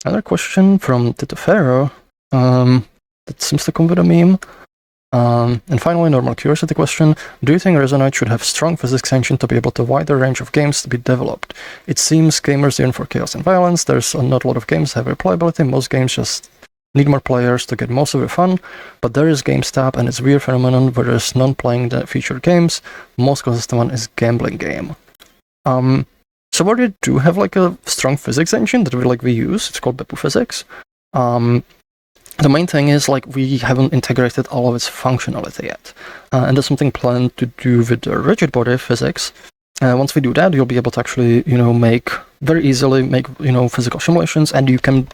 Another question from Tito Ferro. That seems to come with a meme. And finally, normal curiosity question. Do you think Resonite should have strong physics engine to be able to wider range of games to be developed? It seems gamers yearn for chaos and violence. There's not a lot of games that have replayability. Most games just need more players to get most of the fun. But there is GameStop and it's a weird phenomenon where there's none playing the featured games. Most consistent one is Gambling Game. So where they do have like a strong physics engine that we use, it's called Beppu Physics. The main thing is like we haven't integrated all of its functionality yet, and there's something planned to do with the rigid body physics. Once we do that, you'll be able to actually very easily make physical simulations, and you can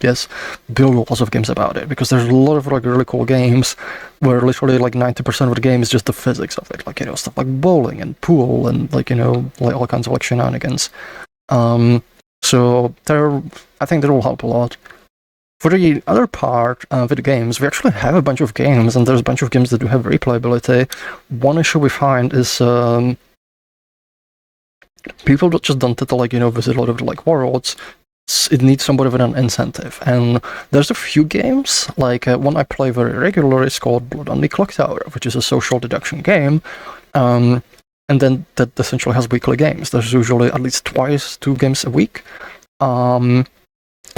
build lots of games about it, because there's a lot of like really cool games where literally like 90% of the game is just the physics of it, like stuff like bowling and pool and like all kinds of like shenanigans. So I think that will help a lot. For the other part with the games, we actually have a bunch of games, and there's a bunch of games that do have replayability. One issue we find is people just don't tend to visit a lot of the worlds. It needs somebody with an incentive, and there's a few games. Like one I play very regularly is called Blood on the Clock Tower, which is a social deduction game. And then that essentially has weekly games. There's usually at least 2 games a week.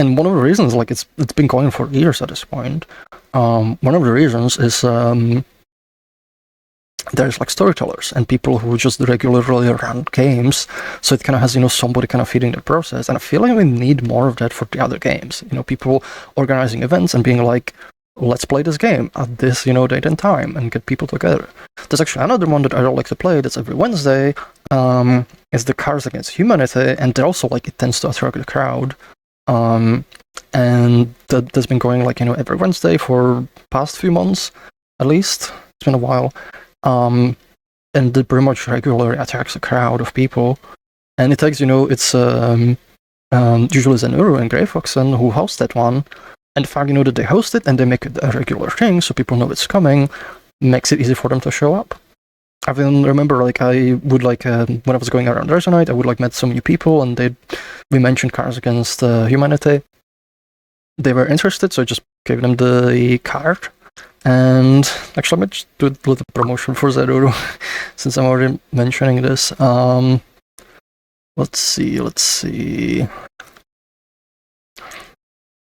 And one of the reasons, it's been going for years at this point. One of the reasons is there's storytellers and people who just regularly run games, so it kind of has somebody kind of feeding the process. And I feel like we need more of that for the other games. People organizing events and being like, let's play this game at this date and time, and get people together. There's actually another one that I don't like to play that's every Wednesday. It's the Cards Against Humanity, and they also it tends to attract the crowd. And that's been going every Wednesday for past few months, at least. It's been a while. And it pretty much regularly attracts a crowd of people. And it takes, it's usually Zenuru and Greyfoxen who host that one. And the fact, that they host it and they make it a regular thing so people know it's coming, makes it easy for them to show up. I even remember, I would, when I was going around Resonite, I would, met some new people, and we mentioned Cards Against Humanity. They were interested, so I just gave them the card. And actually, I might just do a little promotion for Zeruru, since I'm already mentioning this. Let's see.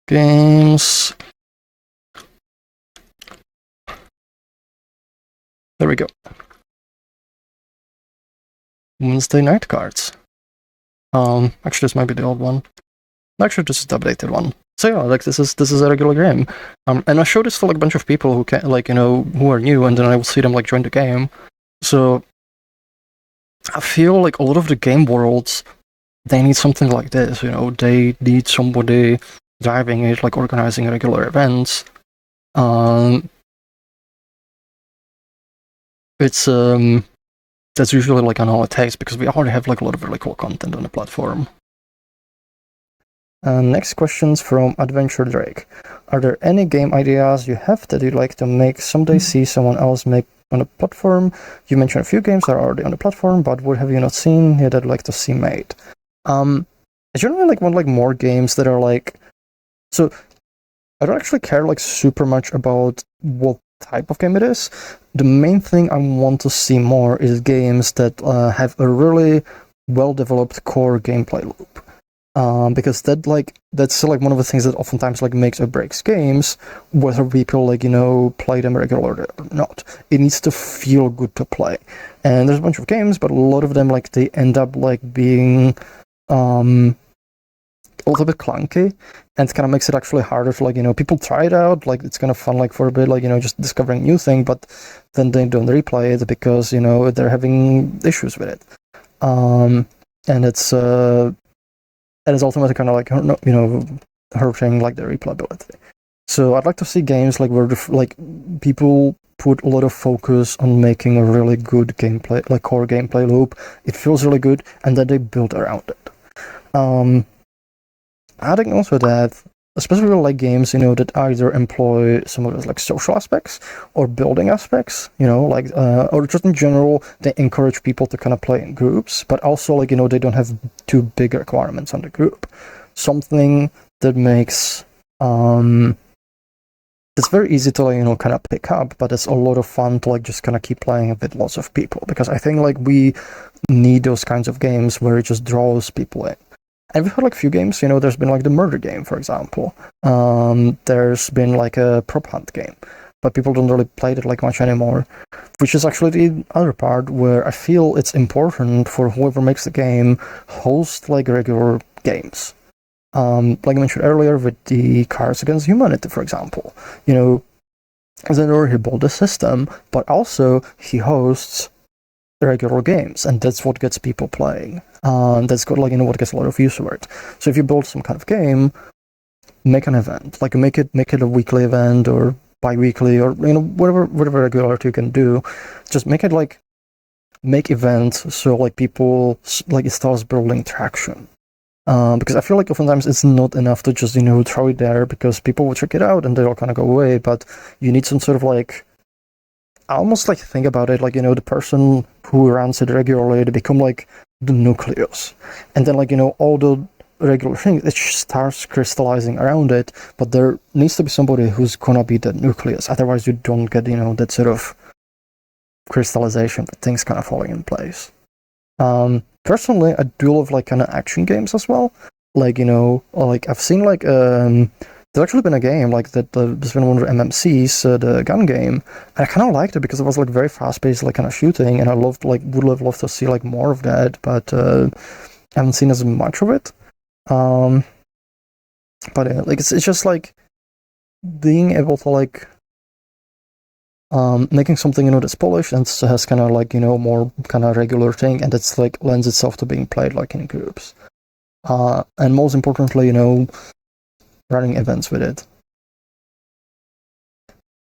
Games. There we go. Wednesday night cards. Actually, this might be the old one. Actually, this is the updated one. So yeah, this is a regular game. And I showed this to a bunch of people who can who are new, and then I will see them join the game. So I feel a lot of the game worlds, they need something like this. They need somebody driving it, organizing regular events. It's that's usually all it takes, because we already have a lot of really cool content on the platform. Next question's from Adventure Drake. Are there any game ideas you have that you'd like to make someday see someone else make on the platform? You mentioned a few games that are already on the platform, but what have you not seen yet that I'd like to see made? I generally want more games that are so I don't actually care super much about what type of game it is. The main thing I want to see more is games that have a really well-developed core gameplay loop. Because that's one of the things that oftentimes makes or breaks games, whether people play them regularly or not. It needs to feel good to play. And there's a bunch of games, but a lot of them they end up being a little bit clunky, and it kind of makes it actually harder to people try it out, it's kind of fun for a bit, just discovering new thing, but then they don't replay it because they're having issues with it, and it's ultimately kind of hurting the replayability. So I'd like to see games where people put a lot of focus on making a really good gameplay, core gameplay loop. It feels really good, and then they build around it. Adding also that, especially games, that either employ some of those social aspects or building aspects, or just in general, they encourage people to kind of play in groups, but also they don't have too big requirements on the group. Something that makes It's very easy to, like, kind of pick up, but it's a lot of fun to, like, just kind of keep playing with lots of people, because I think, like, we need those kinds of games where it just draws people in. And we've had, like, a few games, there's been, like, the murder game, for example. There's been, like, a prop hunt game, but people don't really play it, like, much anymore, which is actually the other part where I feel it's important for whoever makes the game host, like, regular games. Like I mentioned earlier with the Cards Against Humanity, for example. Zenor, he built a system, but also he hosts regular games, and that's what gets people playing. That's got, like, what gets a lot of use for it. So if you build some kind of game, make an event, like make it a weekly event or bi-weekly, or whatever regularity you can do. Just make it, like, make events so, like, people, like, it starts building traction. Because I feel like oftentimes it's not enough to just, throw it there, because people will check it out and they'll kind of go away, but you need some sort of, like, I almost, like, think about it like, the person who runs it regularly, they become, like, the nucleus. And then, like, all the regular things, it starts crystallizing around it, but there needs to be somebody who's gonna be the nucleus. Otherwise you don't get, that sort of crystallization, that things kind of falling in place. Personally, I do love, like, kind of action games as well. Like, like, I've seen, like, there's actually been a game, like, that there's been one of the MMCs, the gun game, and I kind of liked it because it was, like, very fast-paced, like, kind of shooting, and I loved, like, would have loved to see, like, more of that, but I haven't seen as much of it. But like, it's just, like, being able to, like, making something, that's polished and has kind of, like, more kind of regular thing, and it's, like, lends itself to being played, like, in groups. And most importantly, running events with it.